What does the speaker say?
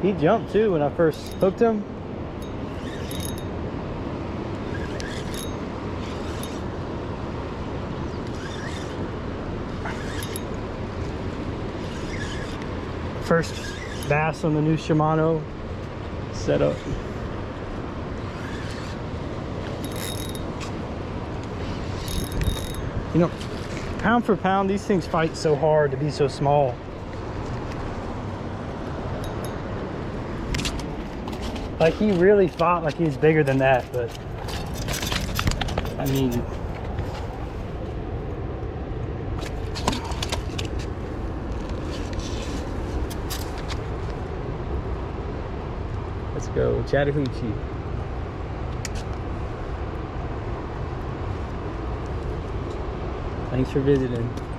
He jumped too when I first hooked him. First bass on the new Shimano setup. You know, pound for pound, these things fight so hard to be so small. Like, he really fought like he was bigger than that, but I mean, let's go Chattahoochee. Thanks for visiting.